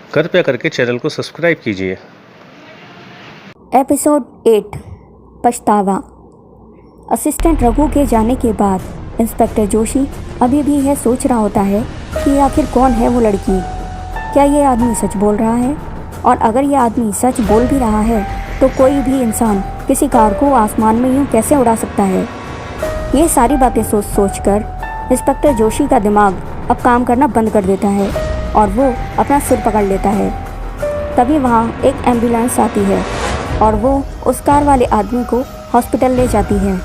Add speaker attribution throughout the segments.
Speaker 1: कृपया करके चैनल को सब्सक्राइब कीजिए।
Speaker 2: एपिसोड 8 पछतावा। असिस्टेंट रघु के जाने के बाद इंस्पेक्टर जोशी अभी भी यह सोच रहा होता है कि आखिर कौन है वो लड़की। क्या ये आदमी सच बोल रहा है? और अगर ये आदमी सच बोल भी रहा है तो कोई भी इंसान किसी कार को आसमान में यूँ कैसे उड़ा सकता है? ये सारी बातें सोच सोच कर इंस्पेक्टर जोशी का दिमाग अब काम करना बंद कर देता है और वो अपना सिर पकड़ लेता है। तभी वहाँ एक एम्बुलेंस आती है और वो उस कार वाले आदमी को हॉस्पिटल ले जाती है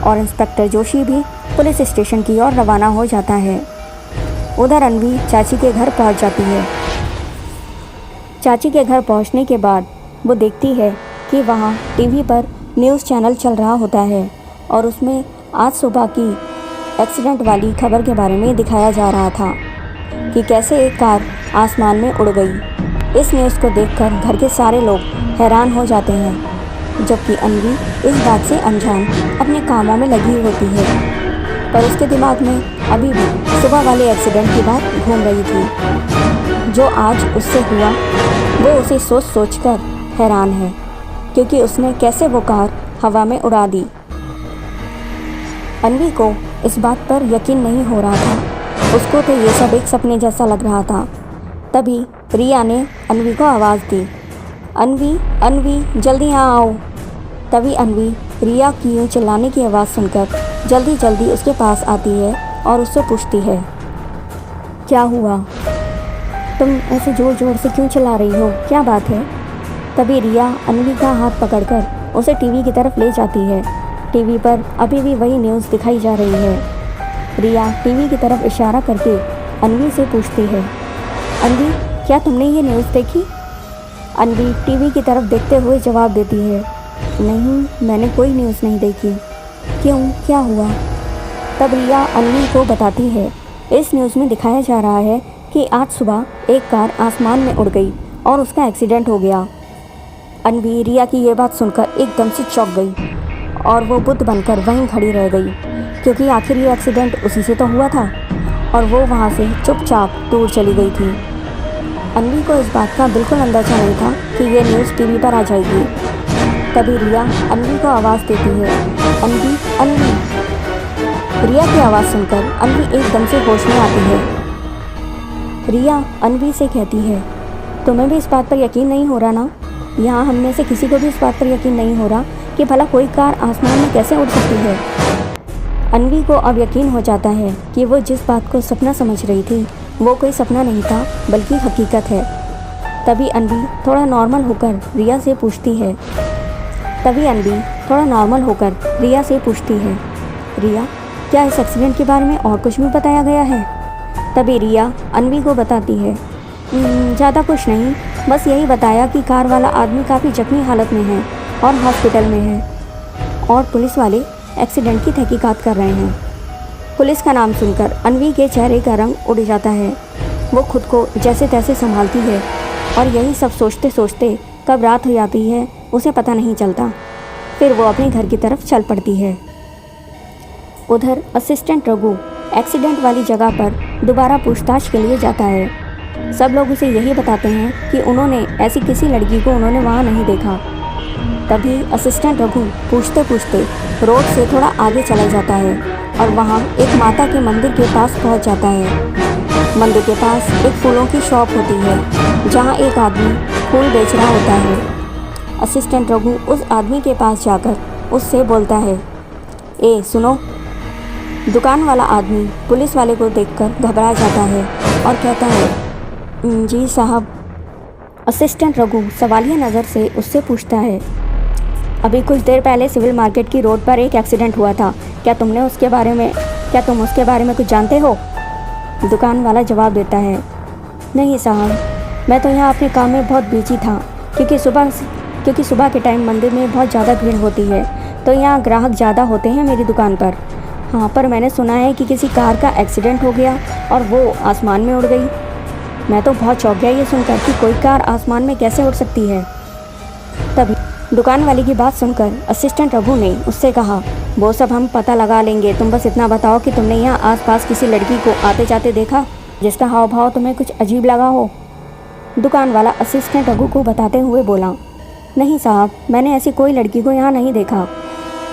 Speaker 2: और इंस्पेक्टर जोशी भी पुलिस स्टेशन की ओर रवाना हो जाता है। उधर अन्वी चाची के घर पहुंच जाती है। चाची के घर पहुंचने के बाद वो देखती है कि वहाँ टीवी पर न्यूज़ चैनल चल रहा होता है और उसमें आज सुबह की एक्सीडेंट वाली खबर के बारे में दिखाया जा रहा था कि कैसे एक कार आसमान में उड़ गई। इस न्यूज़ को देखकर घर के सारे लोग हैरान हो जाते हैं, जबकि अन्वी इस बात से अनजान अपने कामों में लगी होती है। पर उसके दिमाग में अभी भी सुबह वाले एक्सीडेंट की बात घूम रही थी। जो आज उससे हुआ वो उसे सोच सोच कर हैरान है, क्योंकि उसने कैसे वो कार हवा में उड़ा दी। अन्वी को इस बात पर यकीन नहीं हो रहा था। उसको तो ये सब एक सपने जैसा लग रहा था। तभी रिया ने अन्वी को आवाज़ दी, अन्वी अन्वी जल्दी यहाँ आओ। तभी अन्वी रिया की यूँ चिल्लाने की आवाज़ सुनकर जल्दी जल्दी उसके पास आती है और उससे पूछती है, क्या हुआ? तुम ऐसे ज़ोर ज़ोर से क्यों चिल्ला रही हो? क्या बात है? तभी रिया अन्वी का हाथ पकड़कर उसे टीवी की तरफ ले जाती है। टीवी पर अभी भी वही न्यूज़ दिखाई जा रही है। रिया टीवी की तरफ इशारा करके अन्वी से पूछती है, अन्वी क्या तुमने ये न्यूज़ देखी? अन्वी टीवी की तरफ देखते हुए जवाब देती है, नहीं मैंने कोई न्यूज़ नहीं देखी। क्यों, क्या हुआ? तब रिया अन्वी को बताती है, इस न्यूज़ में दिखाया जा रहा है कि आज सुबह एक कार आसमान में उड़ गई और उसका एक्सीडेंट हो गया। अन्वी रिया की ये बात सुनकर एकदम से चौंक गई और वो बुद्ध बनकर वहीं खड़ी रह गई, क्योंकि आखिर ये एक्सीडेंट उसी से तो हुआ था और वो वहाँ से चुपचाप दूर चली गई थी। अन्वी को इस बात का बिल्कुल अंदाजा नहीं था कि ये न्यूज़ टीवी पर आ जाएगी। तभी रिया अन्वी को आवाज़ देती है, अन्वी अन्वी। रिया की आवाज़ सुनकर अन्वी एकदम से होश में आती है। रिया अन्वी से कहती है, तुम्हें भी इस बात पर यकीन नहीं हो रहा ना? यहाँ हम में से किसी को भी इस बात पर यकीन नहीं हो रहा कि भला कोई कार आसमान में कैसे उड़ सकती है। अन्वी को अब यकीन हो जाता है कि वो जिस बात को सपना समझ रही थी वो कोई सपना नहीं था बल्कि हकीकत है। तभी अन्वी थोड़ा नॉर्मल होकर रिया से पूछती है, रिया क्या इस एक्सीडेंट के बारे में और कुछ भी बताया गया है? तभी रिया अन्वी को बताती है, ज़्यादा कुछ नहीं, बस यही बताया कि कार वाला आदमी काफ़ी जख्मी हालत में है और हॉस्पिटल में है और पुलिस वाले एक्सीडेंट की तहकीकात कर रहे हैं। पुलिस का नाम सुनकर अन्वी के चेहरे का रंग उड़ जाता है। वो खुद को जैसे तैसे संभालती है और यही सब सोचते सोचते कब रात हो जाती है उसे पता नहीं चलता। फिर वो अपने घर की तरफ चल पड़ती है। उधर असिस्टेंट रघु एक्सीडेंट वाली जगह पर दोबारा पूछताछ के लिए जाता है। सब लोग उसे यही बताते हैं कि उन्होंने ऐसी किसी लड़की को उन्होंने वहाँ नहीं देखा। तभी असिस्टेंट रघु पूछते पूछते रोड से थोड़ा आगे चला जाता है और वहाँ एक माता के मंदिर के पास पहुँच जाता है। मंदिर के पास एक फूलों की शॉप होती है जहाँ एक आदमी फूल बेच रहा होता है। असिस्टेंट रघु उस आदमी के पास जाकर उससे बोलता है, ए सुनो। दुकान वाला आदमी पुलिस वाले को देखकर घबरा जाता है और कहता है, जी साहब। असिस्टेंट रघु सवालिया नज़र से उससे पूछता है, अभी कुछ देर पहले सिविल मार्केट की रोड पर एक एक्सीडेंट हुआ था, क्या तुम उसके बारे में कुछ जानते हो? दुकान वाला जवाब देता है, नहीं साहब, मैं तो यहाँ अपने काम में बहुत बिजी था, क्योंकि सुबह के टाइम मंदिर में बहुत ज़्यादा भीड़ होती है तो यहाँ ग्राहक ज़्यादा होते हैं मेरी दुकान पर। हाँ, पर मैंने सुना है कि किसी कार का एक्सीडेंट हो गया और वो आसमान में उड़ गई। मैं तो बहुत चौंक गया ये सुनकर कि कोई कार आसमान में कैसे उड़ सकती है। तभी दुकान वाले की बात सुनकर असिस्टेंट रघु ने उससे कहा, वो सब हम पता लगा लेंगे, तुम बस इतना बताओ कि तुमने यहाँ आसपास किसी लड़की को आते जाते देखा जिसका हाव भाव तुम्हें कुछ अजीब लगा हो? दुकान वाला असिस्टेंट रघु को बताते हुए बोला, नहीं साहब, मैंने ऐसी कोई लड़की को यहाँ नहीं देखा,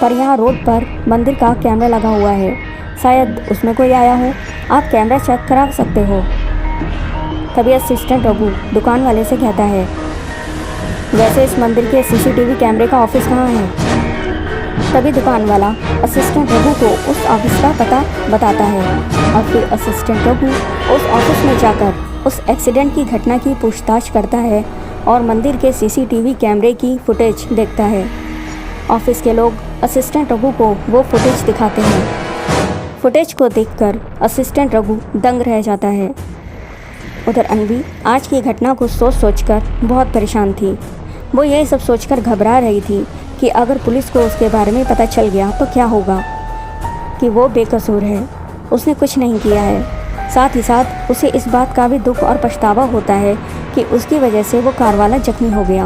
Speaker 2: पर यहाँ रोड पर मंदिर का कैमरा लगा हुआ है, शायद उसमें कोई आया हो, आप कैमरा चेक करा सकते हो। तभी असिस्टेंट रघु दुकान वाले से कहता है, वैसे इस मंदिर के सीसीटीवी कैमरे का ऑफिस कहाँ है? तभी दुकान वाला असिस्टेंट रघु को उस ऑफिस का पता बताता है और फिर असिस्टेंट रघु उस ऑफिस में जाकर उस एक्सीडेंट की घटना की पूछताछ करता है और मंदिर के सीसीटीवी कैमरे की फुटेज देखता है। ऑफिस के लोग असिस्टेंट रघु को वो फुटेज दिखाते हैं। फुटेज को देखकर असिस्टेंट रघु दंग रह जाता है। उधर अन्वी आज की घटना को सोचकर बहुत परेशान थी। वो यही सब सोचकर घबरा रही थी कि अगर पुलिस को उसके बारे में पता चल गया तो क्या होगा, कि वो बेकसूर है, उसने कुछ नहीं किया है। साथ ही साथ उसे इस बात का भी दुख और पछतावा होता है कि उसकी वजह से वो कार वाला जख्मी हो गया।